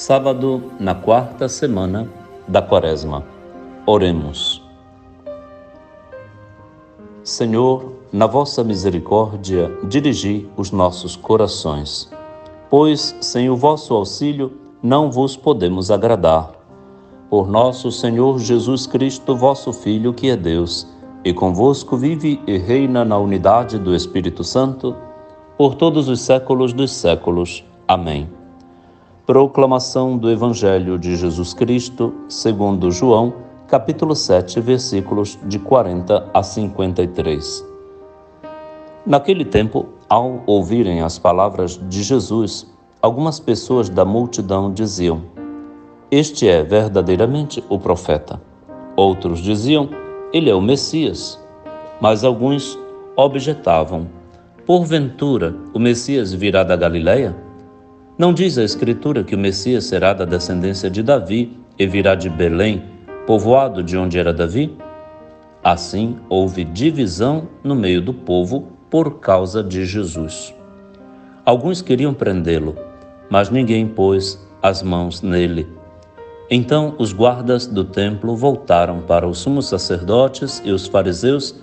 Sábado, na quarta semana da Quaresma. Oremos. Senhor, na vossa misericórdia, dirigi os nossos corações, pois sem o vosso auxílio não vos podemos agradar. Por nosso Senhor Jesus Cristo, vosso Filho, que é Deus, e convosco vive e reina na unidade do Espírito Santo, por todos os séculos dos séculos. Amém. Proclamação do Evangelho de Jesus Cristo, segundo João, capítulo 7, versículos de 40 a 53. Naquele tempo, ao ouvirem as palavras de Jesus, algumas pessoas da multidão diziam: "Este é verdadeiramente o profeta." Outros diziam: "Ele é o Messias." Mas alguns objetavam: "Porventura, o Messias virá da Galileia? Não diz a Escritura que o Messias será da descendência de Davi e virá de Belém, povoado de onde era Davi?" Assim, houve divisão no meio do povo por causa de Jesus. Alguns queriam prendê-lo, mas ninguém pôs as mãos nele. Então os guardas do templo voltaram para os sumos sacerdotes e os fariseus,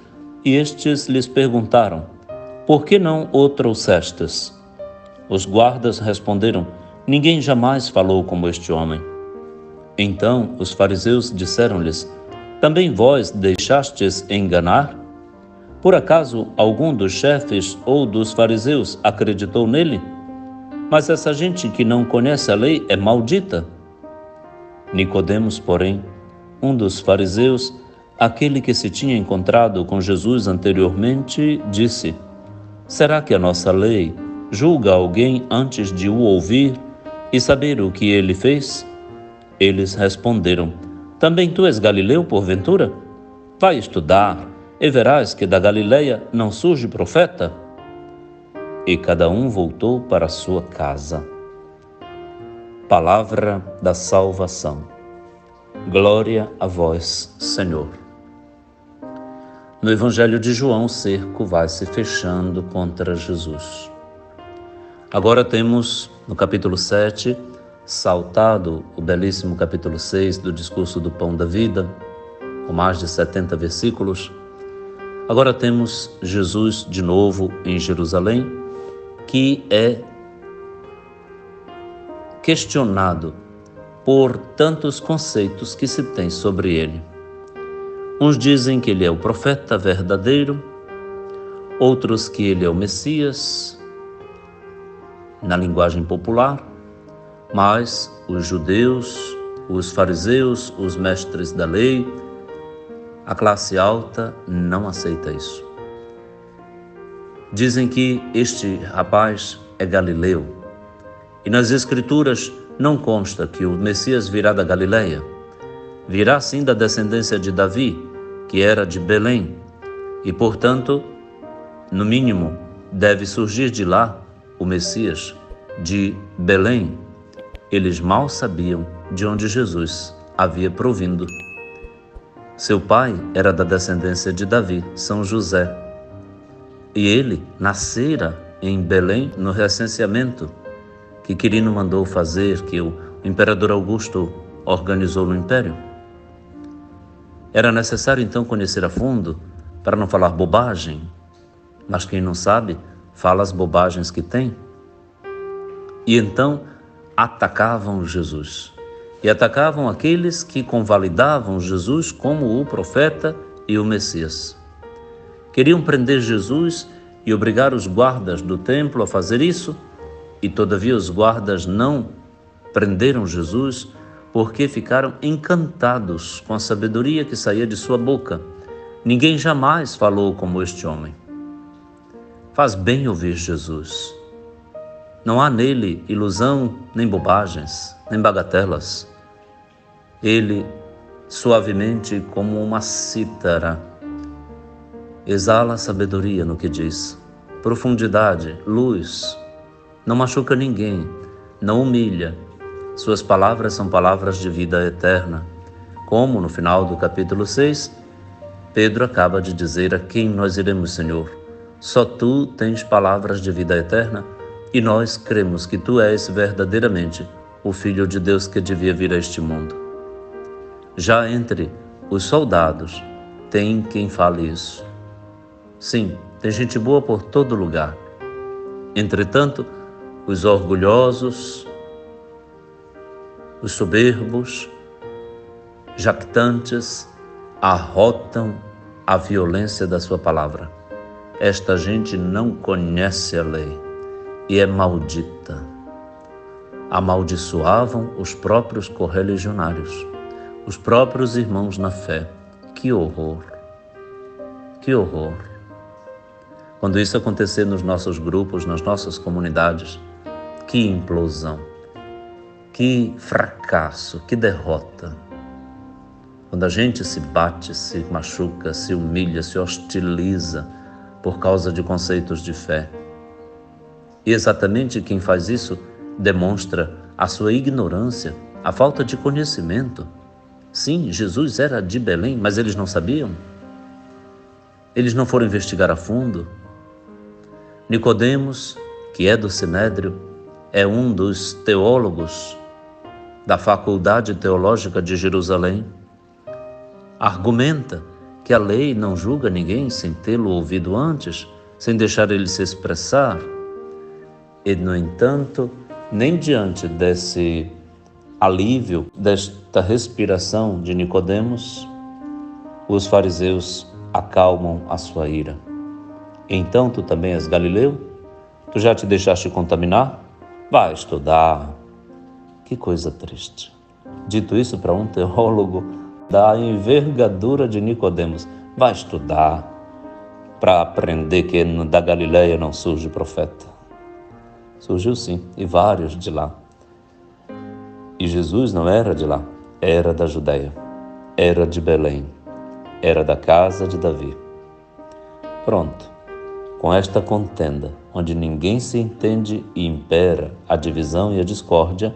e estes lhes perguntaram: "Por que não o trouxestes?" Os guardas responderam: "Ninguém jamais falou como este homem." Então os fariseus disseram-lhes: "Também vós deixastes enganar? Por acaso algum dos chefes ou dos fariseus acreditou nele? Mas essa gente que não conhece a lei é maldita." Nicodemos, porém, um dos fariseus, aquele que se tinha encontrado com Jesus anteriormente, disse: "Será que a nossa lei julga alguém antes de o ouvir e saber o que ele fez?" Eles responderam: "Também tu és galileu, porventura? Vai estudar e verás que da Galileia não surge profeta." E cada um voltou para sua casa. Palavra da salvação. Glória a vós, Senhor. No Evangelho de João, o cerco vai se fechando contra Jesus. Agora temos, no capítulo 7, saltado o belíssimo capítulo 6 do discurso do Pão da Vida, com mais de 70 versículos. Agora temos Jesus de novo em Jerusalém, que é questionado por tantos conceitos que se tem sobre ele. Uns dizem que ele é o profeta verdadeiro, outros que ele é o Messias, na linguagem popular, mas os judeus, os fariseus, os mestres da lei, a classe alta não aceita isso. Dizem que este rapaz é galileu, e nas Escrituras não consta que o Messias virá da Galileia. Virá sim da descendência de Davi, que era de Belém, e portanto, no mínimo, deve surgir de lá o Messias, de Belém. Eles mal sabiam de onde Jesus havia provindo. Seu pai era da descendência de Davi, São José, e ele nascera em Belém no recenseamento que Quirino mandou fazer, que o imperador Augusto organizou no Império. Era necessário então conhecer a fundo para não falar bobagem, mas quem não sabe, fala as bobagens que tem. E então atacavam Jesus. E atacavam aqueles que convalidavam Jesus como o profeta e o Messias. Queriam prender Jesus e obrigar os guardas do templo a fazer isso, e todavia os guardas não prenderam Jesus porque ficaram encantados com a sabedoria que saía de sua boca. Ninguém jamais falou como este homem. Faz bem ouvir Jesus. Não há nele ilusão, nem bobagens, nem bagatelas. Ele, suavemente como uma cítara, exala sabedoria no que diz. Profundidade, luz, não machuca ninguém, não humilha. Suas palavras são palavras de vida eterna. Como no final do capítulo 6, Pedro acaba de dizer: "A quem nós iremos, Senhor? Só tu tens palavras de vida eterna, e nós cremos que tu és verdadeiramente o Filho de Deus que devia vir a este mundo. Já entre os soldados tem quem fale isso. Sim, tem gente boa por todo lugar. Entretanto, os orgulhosos, os soberbos, jactantes, arrotam a violência da sua palavra. Esta gente não conhece a lei e é maldita. Amaldiçoavam os próprios correligionários, os próprios irmãos na fé. Que horror! Que horror! Quando isso acontecer nos nossos grupos, nas nossas comunidades, que implosão, que fracasso, que derrota. Quando a gente se bate, se machuca, se humilha, se hostiliza por causa de conceitos de fé. E exatamente quem faz isso demonstra a sua ignorância, a falta de conhecimento. Sim, Jesus era de Belém, mas eles não sabiam? Eles não foram investigar a fundo? Nicodemos, que é do Sinédrio, é um dos teólogos da Faculdade Teológica de Jerusalém, argumenta que a lei não julga ninguém sem tê-lo ouvido antes, sem deixar ele se expressar. E, no entanto, nem diante desse alívio, desta respiração de Nicodemos, os fariseus acalmam a sua ira. Então tu também és galileu? Tu já te deixaste contaminar? Vai estudar. Que coisa triste. Dito isso para um teólogo da envergadura de Nicodemos, vai estudar para aprender que da Galileia não surge profeta. Surgiu sim, e vários de lá. E Jesus não era de lá, era da Judeia, era de Belém, era da casa de Davi. Pronto, com esta contenda, onde ninguém se entende e impera a divisão e a discórdia,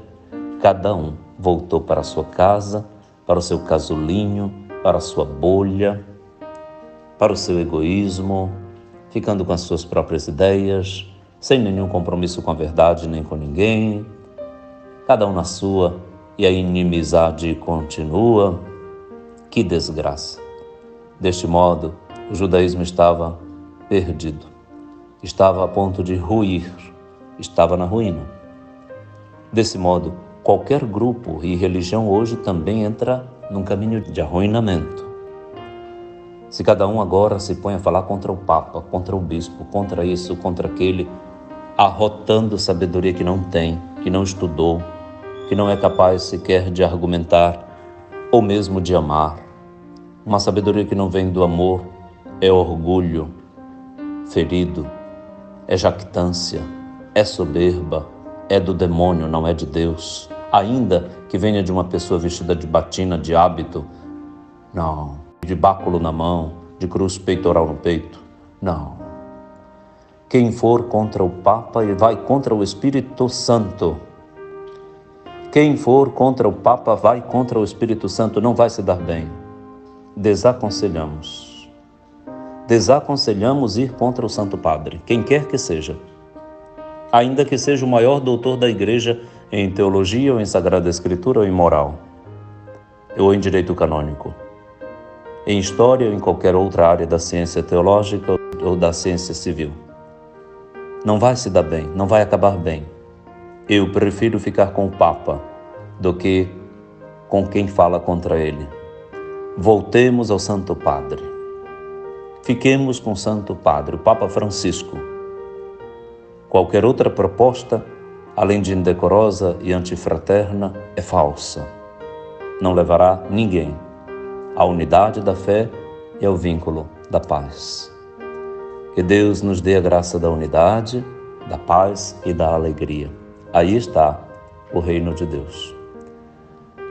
cada um voltou para a sua casa, para o seu casulinho, para a sua bolha, para o seu egoísmo, ficando com as suas próprias ideias, sem nenhum compromisso com a verdade nem com ninguém, cada um na sua, e a inimizade continua. Que desgraça! Deste modo, o judaísmo estava perdido, estava a ponto de ruir, estava na ruína. Desse modo, qualquer grupo e religião hoje também entra num caminho de arruinamento. Se cada um agora se põe a falar contra o Papa, contra o Bispo, contra isso, contra aquele, arrotando sabedoria que não tem, que não estudou, que não é capaz sequer de argumentar ou mesmo de amar. Uma sabedoria que não vem do amor é orgulho ferido, é jactância, é soberba, é do demônio, não é de Deus. Ainda que venha de uma pessoa vestida de batina, de hábito, não, de báculo na mão, de cruz peitoral no peito, não. Quem for contra o Papa vai contra o Espírito Santo. Quem for contra o Papa vai contra o Espírito Santo, não vai se dar bem. Desaconselhamos. Desaconselhamos ir contra o Santo Padre, quem quer que seja. Ainda que seja o maior doutor da Igreja em teologia ou em Sagrada Escritura ou em moral, ou em direito canônico, em história ou em qualquer outra área da ciência teológica ou da ciência civil. Não vai se dar bem, não vai acabar bem. Eu prefiro ficar com o Papa do que com quem fala contra ele. Voltemos ao Santo Padre. Fiquemos com o Santo Padre, o Papa Francisco. Qualquer outra proposta, além de indecorosa e antifraterna, é falsa. Não levará ninguém à unidade da fé e ao vínculo da paz. Que Deus nos dê a graça da unidade, da paz e da alegria. Aí está o reino de Deus.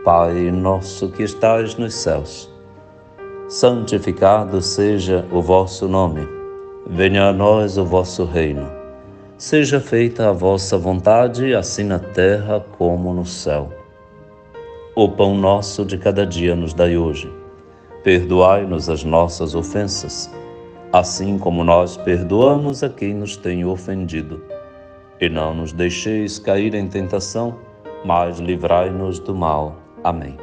Pai nosso que estais nos céus, santificado seja o vosso nome. Venha a nós o vosso reino. Seja feita a vossa vontade, assim na terra como no céu. O pão nosso de cada dia nos dai hoje. Perdoai-nos as nossas ofensas, assim como nós perdoamos a quem nos tem ofendido. E não nos deixeis cair em tentação, mas livrai-nos do mal. Amém.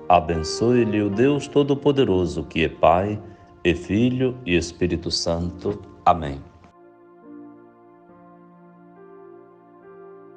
Abençoe-lhe o Deus Todo-Poderoso, que é Pai, e Filho e Espírito Santo. Amém.